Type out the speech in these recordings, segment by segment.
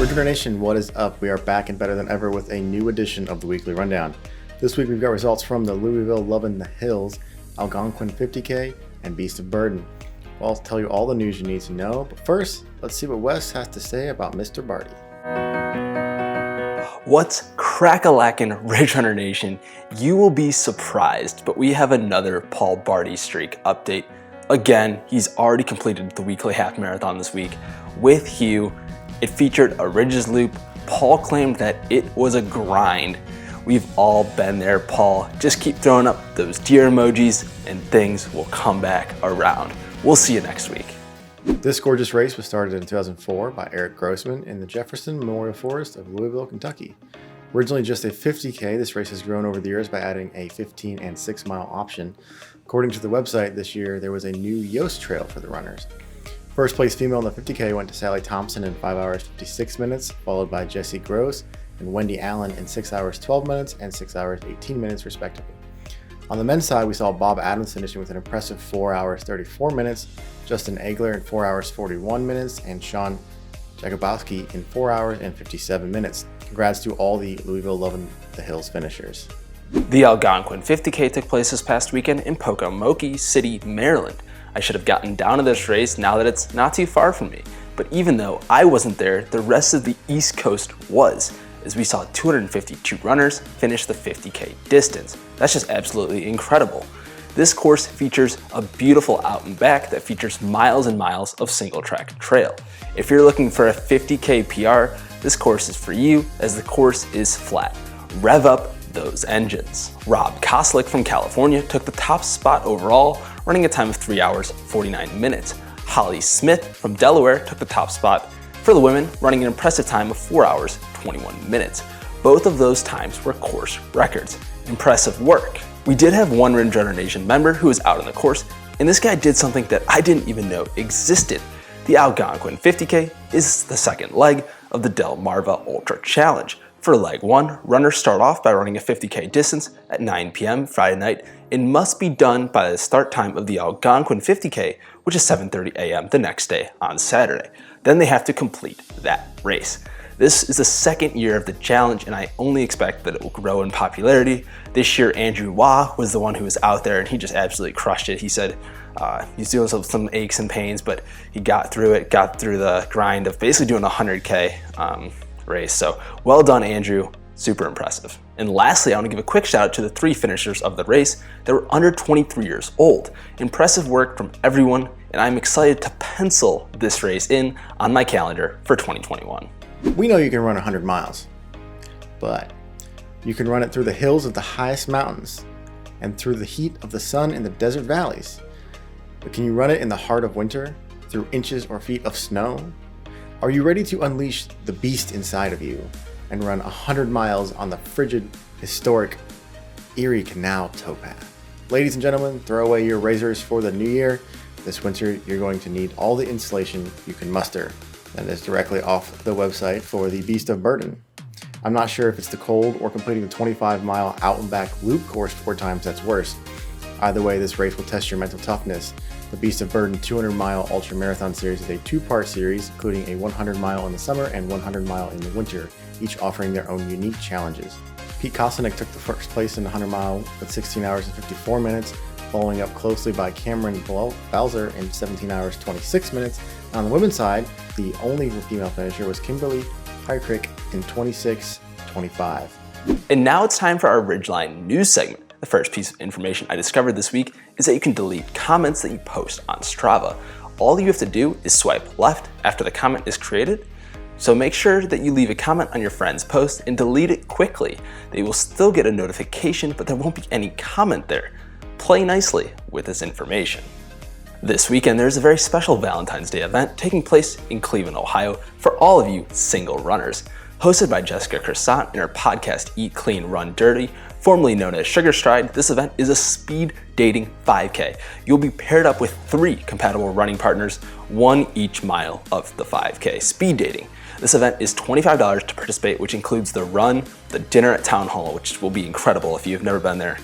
Ridgeline Nation, what is up? We are back and better than ever with a new edition of the Weekly Rundown. This week we've got results from the Louisville Lovin the Hills, Algonquin 50k, and Beast of Burden. I'll tell you all the news you need to know, but first, let's see what Wes has to say about Mr. Barty. What's crack-a-lackin' Ridgeline Nation? You will be surprised, but we have another Paul Barty streak update. Again, he's already completed the weekly half marathon this week with Hugh. It featured a ridges loop. Paul claimed that it was a grind. We've all been there, Paul. Just keep throwing up those deer emojis and things will come back around. We'll see you next week. This gorgeous race was started in 2004 by Eric Grossman in the Jefferson Memorial Forest of Louisville, Kentucky. Originally just a 50k, this race has grown over the years by adding a 15 and 6 mile option. According to the website, this year there was a new Yost trail for the runners. First place female in the 50k went to Sally Thompson in 5 hours 56 minutes, followed by Jessie Gross and Wendy Allen in 6 hours 12 minutes and 6 hours 18 minutes respectively. On the men's side, we saw Bob Adams finishing with an impressive 4 hours 34 minutes, Justin Egler in 4 hours 41 minutes, and Sean Jakubowski in 4 hours and 57 minutes. Congrats to all the Louisville Lovin the Hills finishers. The Algonquin 50k took place this past weekend in Pocomoke City, Maryland. I should have gotten down to this race now that it's not too far from me. But even though I wasn't there, the rest of the East Coast was, as we saw 252 runners finish the 50k distance. That's just absolutely incredible. This course features a beautiful out and back that features miles and miles of single track trail. If you're looking for a 50k PR, this course is for you as the course is flat. Rev up those engines. Rob Koslick from California took the top spot overall, running a time of 3 hours 49 minutes. Holly Smith from Delaware took the top spot for the women, running an impressive time of 4 hours 21 minutes. Both of those times were course records. Impressive work. We did have one Ridgeline Nation member who was out on the course, and this guy did something that I didn't even know existed. The Algonquin 50k is the second leg of the Delmarva Ultra Challenge. For leg 1, runners start off by running a 50k distance at 9 p.m. Friday night and must be done by the start time of the Algonquin 50k, which is 7:30 a.m. the next day on Saturday. Then they have to complete that race. This is the second year of the challenge, and I only expect that it will grow in popularity. This year, Andrew Waugh was the one who was out there, and he just absolutely crushed it. He said he's doing some aches and pains, but he got through it, got through the grind of basically doing a 100k race. So well done, Andrew. Super impressive. And lastly, I want to give a quick shout out to the 3 finishers of the race that were under 23 years old. Impressive work from everyone, and I'm excited to pencil this race in on my calendar for 2021. We know you can run 100 miles, but you can run it through the hills of the highest mountains and through the heat of the sun in the desert valleys. But can you run it in the heart of winter through inches or feet of snow? Are you ready to unleash the beast inside of you and run 100 miles on the frigid, historic Erie Canal towpath? Ladies and gentlemen, throw away your razors for the new year. This winter, you're going to need all the insulation you can muster. That is directly off the website for the Beast of Burden. I'm not sure if it's the cold or completing the 25-mile out and back loop course 4 times that's worse. Either way, this race will test your mental toughness. The Beast of Burden 200-mile ultra marathon series is a 2-part series, including a 100-mile in the summer and 100-mile in the winter, each offering their own unique challenges. Pete Kosinick took the first place in the 100-mile with 16 hours and 54 minutes, following up closely by Cameron Bowser in 17 hours 26 minutes. On the women's side, the only female finisher was Kimberly Highcrick in 26:25. And now it's time for our Ridgeline news segment. The first piece of information I discovered this week is that you can delete comments that you post on Strava. All you have to do is swipe left after the comment is created. So make sure that you leave a comment on your friend's post and delete it quickly. They will still get a notification, but there won't be any comment there. Play nicely with this information. This weekend, there's a very special Valentine's Day event taking place in Cleveland, Ohio for all of you single runners. Hosted by Jessica Croissant in her podcast Eat Clean, Run Dirty, formerly known as Sugarstride, this event is a speed dating 5K. You'll be paired up with 3 compatible running partners, 1 each mile of the 5K. Speed dating. This event is $25 to participate, which includes the run, the dinner at Town Hall, which will be incredible if you've never been there.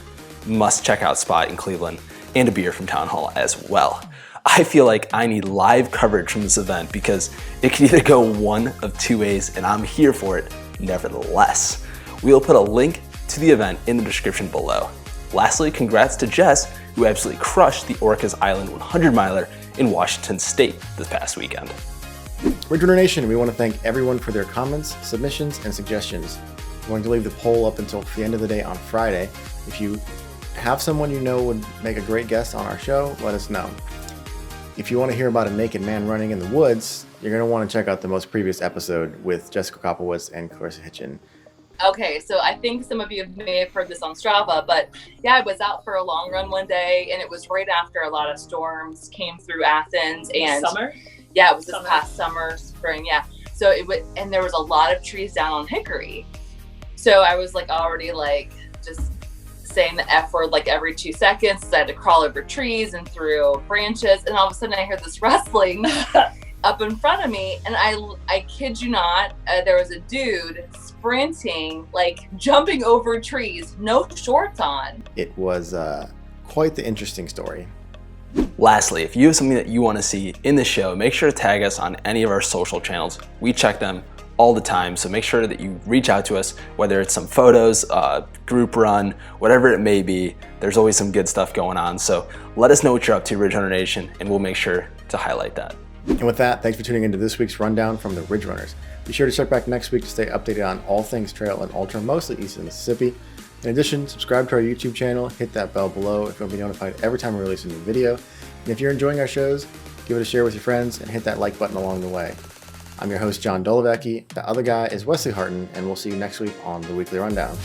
Must check out spot in Cleveland, and a beer from Town Hall as well. I feel like I need live coverage from this event because it could either go one of two ways, and I'm here for it nevertheless. We'll put a link to the event in the description below. Lastly, congrats to Jess, who absolutely crushed the Orcas Island 100 miler in Washington State this past weekend. Ridgeline Nation, we want to thank everyone for their comments, submissions, and suggestions. We're going to leave the poll up until the end of the day on Friday. If you have someone you know would make a great guest on our show, let us know. If you want to hear about a naked man running in the woods, you're going to want to check out the most previous episode with Jessica Kopowitz and Clarissa Hitchin. Okay, so I think some of you may have heard this on Strava, but yeah, I was out for a long run one day, and it was right after a lot of storms came through Athens. And Summer? Yeah, it was this past summer, spring, yeah. So it was, and there was a lot of trees down on Hickory. So I was like already like just saying the F word like every 2 seconds. So I had to crawl over trees and through branches, and all of a sudden I heard this rustling up in front of me, and I kid you not, there was a dude sprinting, like jumping over trees, no shorts on. It was quite the interesting story. Lastly, if you have something that you want to see in the show, make sure to tag us on any of our social channels. We check them all the time, so make sure that you reach out to us, whether it's some photos, group run, whatever it may be. There's always some good stuff going on, so let us know what you're up to, Ridge Runner Nation, and we'll make sure to highlight that. And with that, thanks for tuning into this week's rundown from the Ridge Runners. Be sure to check back next week to stay updated on all things trail and ultra, mostly east of Mississippi. In addition, subscribe to our YouTube channel, hit that bell below if you want to be notified every time we release a new video. And if you're enjoying our shows, give it a share with your friends and hit that like button along the way. I'm your host, John Dolovecki. The other guy is Wesley Harton, and we'll see you next week on the Weekly Rundown.